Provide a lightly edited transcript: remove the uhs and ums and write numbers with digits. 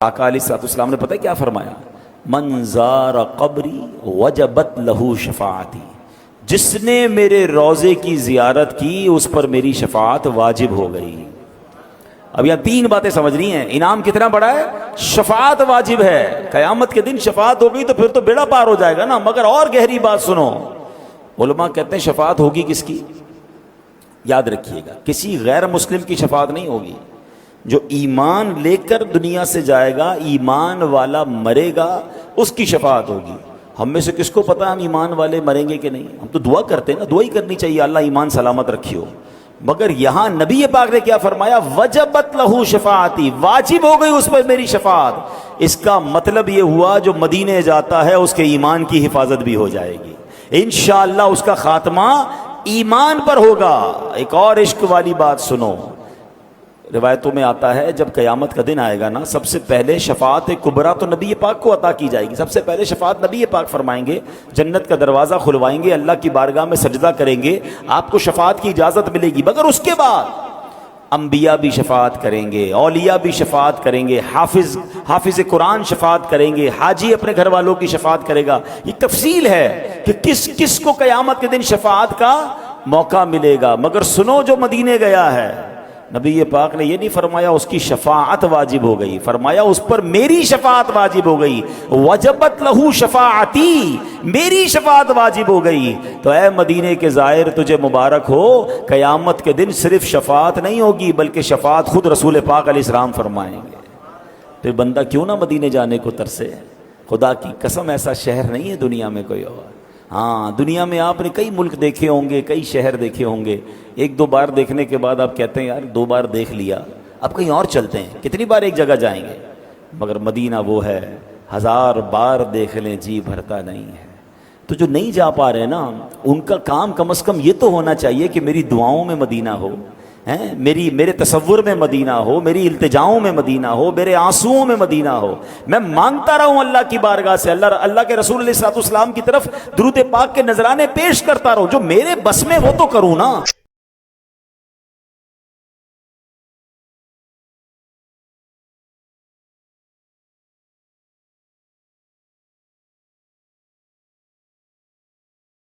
آقا علیہ السلام نے پتہ ہے کیا فرمایا؟ من زار قبری وجبت لہو شفاعتی، جس نے میرے روضے کی زیارت کی اس پر میری شفاعت واجب ہو گئی۔ اب یہاں تین باتیں سمجھنی ہیں۔ انعام کتنا بڑا ہے؟ شفاعت واجب ہے، قیامت کے دن شفاعت ہو گئی تو پھر تو بیڑا پار ہو جائے گا نا۔ مگر اور گہری بات سنو، علماء کہتے ہیں شفاعت ہوگی کس کی؟ یاد رکھیے گا، کسی غیر مسلم کی شفاعت نہیں ہوگی۔ جو ایمان لے کر دنیا سے جائے گا، ایمان والا مرے گا، اس کی شفاعت ہوگی۔ ہم میں سے کس کو پتا ہے ہم ایمان والے مریں گے کہ نہیں؟ ہم تو دعا کرتے ہیں نا، دعا ہی کرنی چاہیے اللہ ایمان سلامت رکھیو۔ مگر یہاں نبی پاک نے کیا فرمایا؟ وجبت لہو شفاعتی، واجب ہو گئی اس پر میری شفاعت۔ اس کا مطلب یہ ہوا جو مدینے جاتا ہے اس کے ایمان کی حفاظت بھی ہو جائے گی انشاءاللہ، اس کا خاتمہ ایمان پر ہوگا۔ ایک اور عشق والی بات سنو، روایتوں میں آتا ہے جب قیامت کا دن آئے گا نا، سب سے پہلے شفاعت کبریٰ تو نبی پاک کو عطا کی جائے گی۔ سب سے پہلے شفاعت نبی پاک فرمائیں گے، جنت کا دروازہ کھلوائیں گے، اللہ کی بارگاہ میں سجدہ کریں گے، آپ کو شفاعت کی اجازت ملے گی۔ مگر اس کے بعد انبیاء بھی شفاعت کریں گے، اولیاء بھی شفاعت کریں گے، حافظ قرآن شفاعت کریں گے، حاجی اپنے گھر والوں کی شفاعت کرے گا۔ یہ تفصیل ہے کہ کس کس کو قیامت کے دن شفاعت کا موقع ملے گا۔ مگر سنو، جو مدینے گیا ہے، نبی پاک نے یہ نہیں فرمایا اس کی شفاعت واجب ہو گئی، فرمایا اس پر میری شفاعت واجب ہو گئی۔ وجبت لہو شفاعتی، میری شفاعت واجب ہو گئی۔ تو اے مدینے کے زائر، تجھے مبارک ہو، قیامت کے دن صرف شفاعت نہیں ہوگی بلکہ شفاعت خود رسول پاک علیہ السلام فرمائیں گے۔ پھر بندہ کیوں نہ مدینے جانے کو ترسے؟ خدا کی قسم ایسا شہر نہیں ہے دنیا میں کوئی اور۔ ہاں، دنیا میں آپ نے کئی ملک دیکھے ہوں گے، کئی شہر دیکھے ہوں گے، ایک دو بار دیکھنے کے بعد آپ کہتے ہیں یار 2 بار دیکھ لیا، اب کہیں اور چلتے ہیں۔ کتنی بار ایک جگہ جائیں گے؟ مگر مدینہ وہ ہے 1000 بار دیکھ لیں جی بھرتا نہیں ہے۔ تو جو نہیں جا پا رہے نا، ان کا کام کم از کم یہ تو ہونا چاہیے کہ میری دعاؤں میں مدینہ ہو، میرے تصور میں مدینہ ہو، میری التجاؤں میں مدینہ ہو، میرے آنسوؤں میں مدینہ ہو۔ میں مانگتا رہوں اللہ کی بارگاہ سے، اللہ کے رسول علیہ السلام کی طرف درود پاک کے نذرانے پیش کرتا رہوں۔ جو میرے بس میں وہ تو کروں نا۔